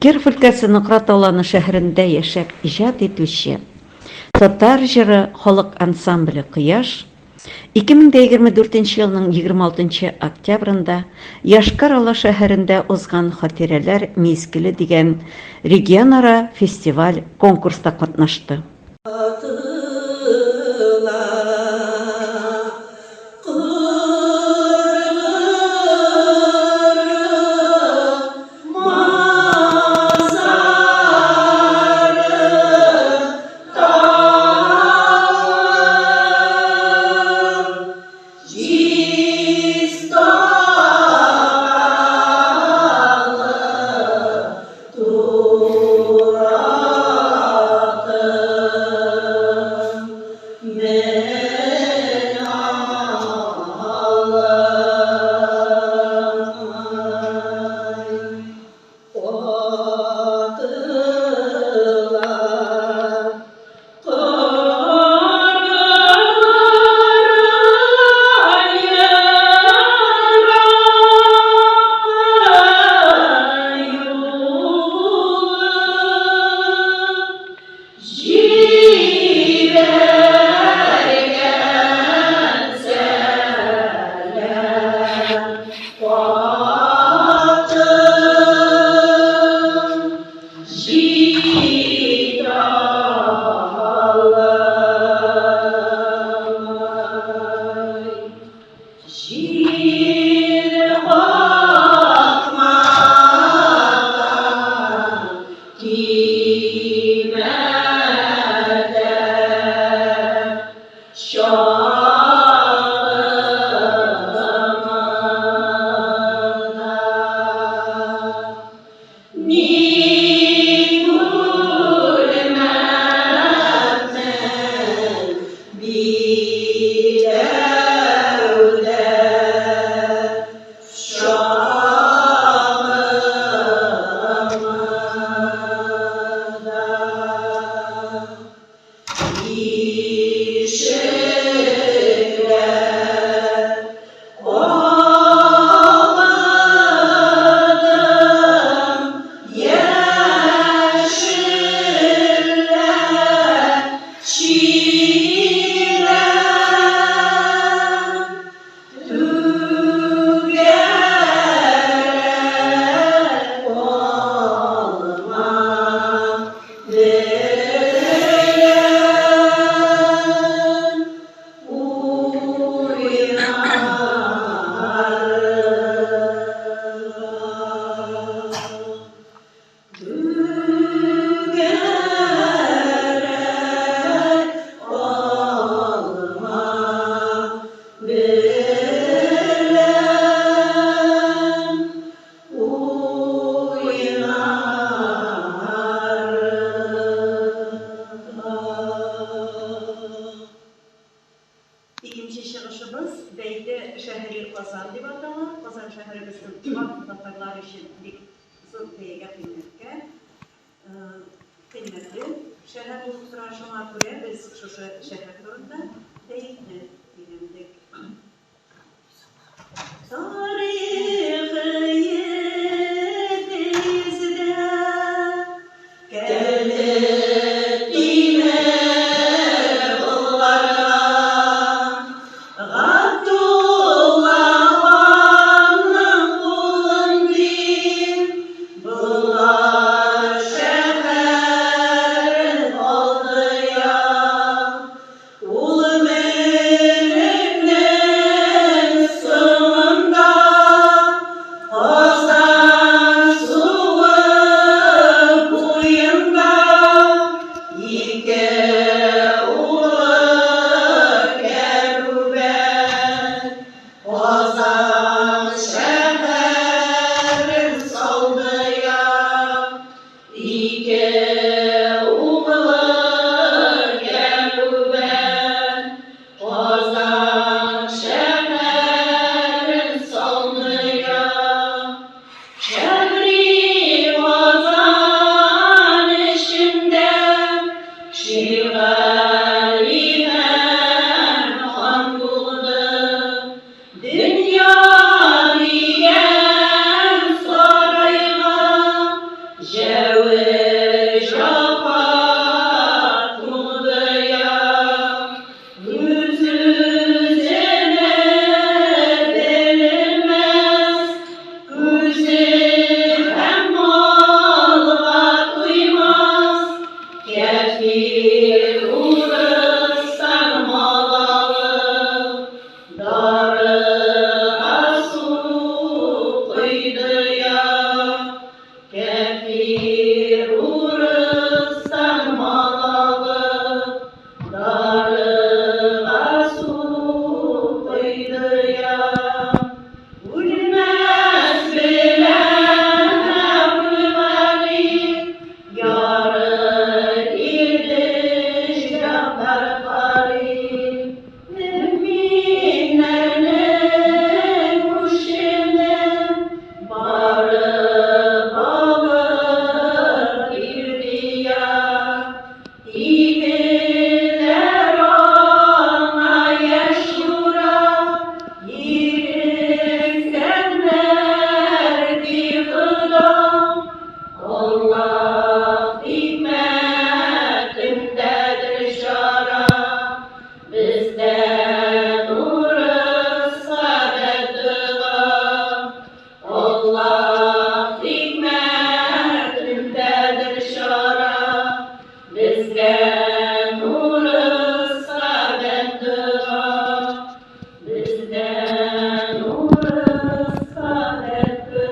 Киров өлкәсе Нократ ауылы шәһәрендә яшәп иҗат итүче татар җыры халык ансамбле «Кояш» 2024 елның 26 октябрендә Яшкар-Ола шәһәрендә узган «Хатирәләр мизгеле» дигән регионара фестиваль конкурста катнашты. İkinci çıkışımız Beyli şehri Kazan diye atılır. Kazan şehrimizin tüm Tatarlar için bir zıttıyla kıymetli. Kıymetli. Şehir oluşturan şuna göre biz şu şehirlerinde Beyli bilindik. Ulu Şefir urustan malalı, darığa su koydu ya. Ulmez bilen ömrümenin, yarı irdiş yapar karim. Müminlerin müşrinin, barı bağır irdiya. İyiler ona yaşura, yirikten verdi kıdam. Allah hikmetindedir şara, bizden uğrı saadet-ı Allah hikmetindedir şara, bizden uğrı saadet-ı bizden uğrı saadet-ı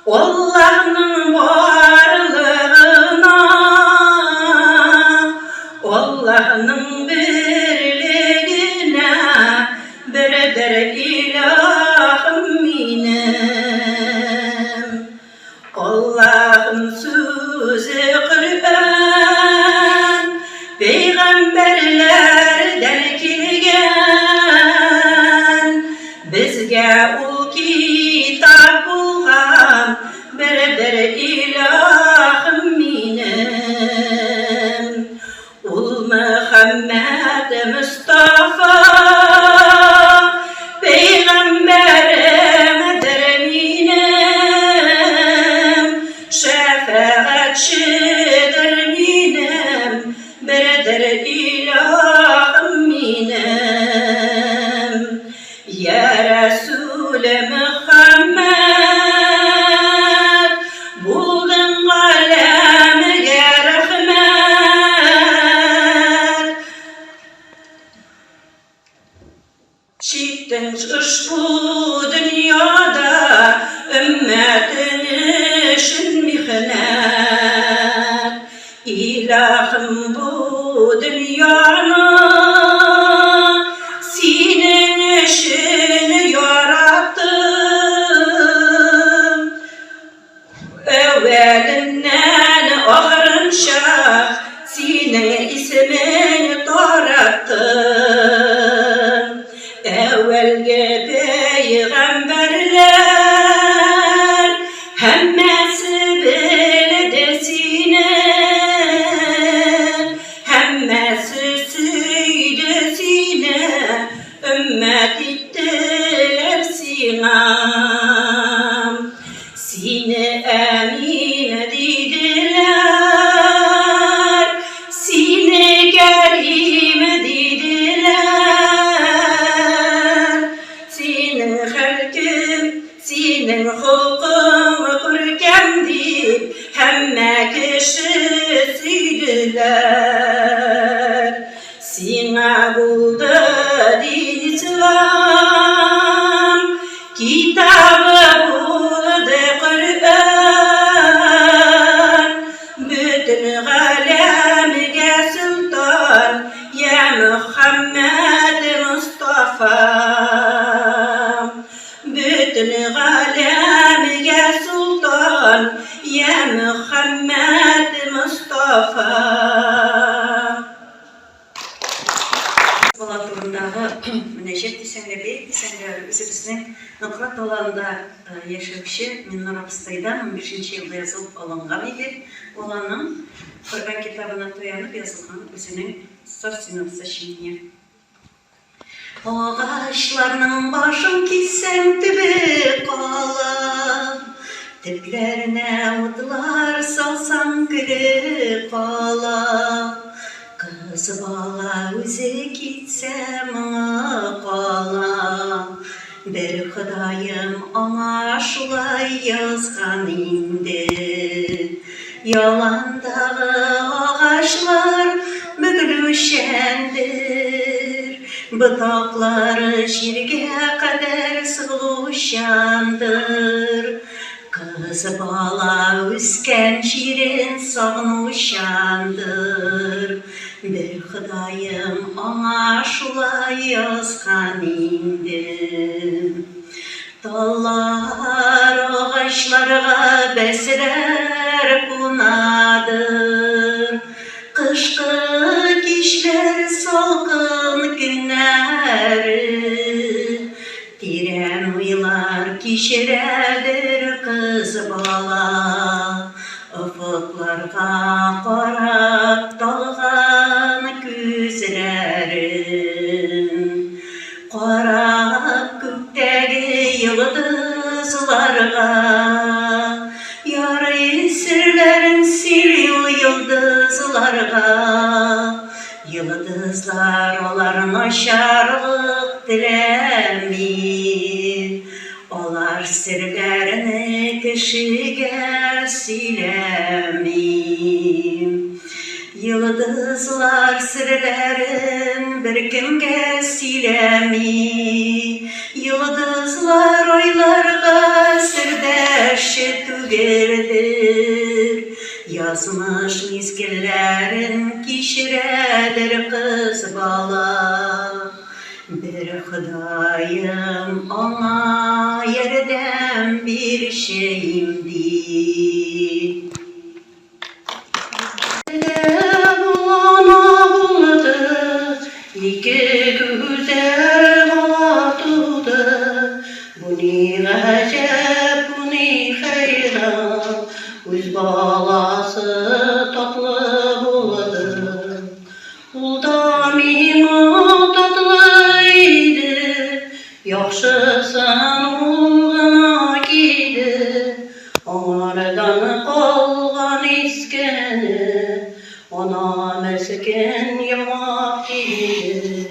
Allah'ın varlığına, Allah'ın birliğine, bereder ilahım benim. Allah'ın sözü Kur'an, peygamberlerden kelgen, bizge o kitap bulgan, bereder ilahım benim. Ul Muhammed Mustafa, peygamberimdir benim, şefaatçidir benim, bereder ilahım benim. Ya Resul Muhammed, buldun İlahım bu dünyana senin işini yarattım. Evvelinden ahırınca senin ismini tarattım. Evvelge peygamberler hemmesi böyle desine, hemmesi söylesine, ümmet ettiler sinam. Seni emin dediler, seni kerim dediler. Senin halkın, senin hukukun kurkemdir, hemme kişi söylediler. Sina buldu din İslam, kitabı buldu Kur'an. Bütün alemge sultan, ya Muhammed Mustafa. Bütün alemge sultan, ya Muhammed Mustafa. Bala turundağı müneşet desenleri, üzerimizdeki Nokrat Olan'da yaşamışı Minnur Abstay'dan 15. yılda yazılıp alınған idi. Olanın Kur'an kitabına dayanıp yazılған özünün собственным сочинением. Ağaçlarının başın kessem tübü qala, tüplerine udlar salsam kiri qala. Kız bala özü gitsem qala, bir Xudayım ona şulay yazgan indi. Yalandağı ağaçlar bügülüşendir, bıtakları şirge kadar sığıluşandır. Kız bala üsken şirin sağınuşandır, bir Xudayım ona şulay yazgan indi. Dallar ağaçlarga besrer kunadır, kışkı kişler salkın günleri. Diren uylar kişiredir kız bala, ufuklarga qarab dalgan küzlerin. Qarab köktegi yıldızlarga, yarı sirlerin sirli yıldızlarga. Yıldızlar olarına şarlık dilemir, olar sirlerini kişiye silemir. Yıldızlar sirlerin bir kimge silemi, yıldızlar oylarga sirdeşi tügerdir. Yazmış mizgillerin kişiredir kız bala, bir Xudayım ona yerden bir şeyimdi. İki güzel bala tuğdu, bu ni acep, bu ni hayran, öz balası tatlı buldu. Ul da mimo tatlıydı, yaxşısan ulğana giydi. Onlardan qalğan iskeni, ona mesken yamak idi.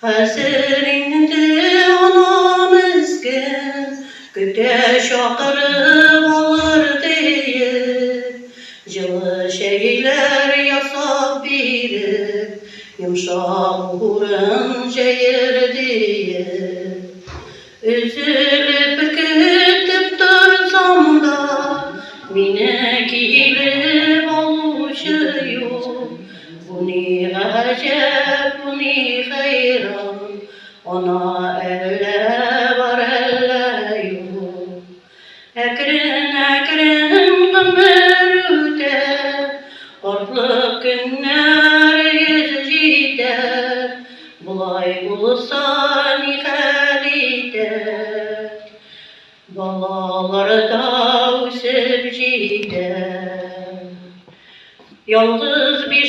Hazır indi ona mesken, gökte şakırı olur diye. Жылы şeyler yasab birip, yumşak uğrun jayır diye. Üzülüp kütüp dursam da, mine kilip ol açıyor. Bu ni acep, bu ni hayran, ona elle var elle yok. Ekrin ekrin ömür öter, ortlık günler yüz gider. Bulay bulsa nihal eder, balalar da üsüp gider. Yalnız bir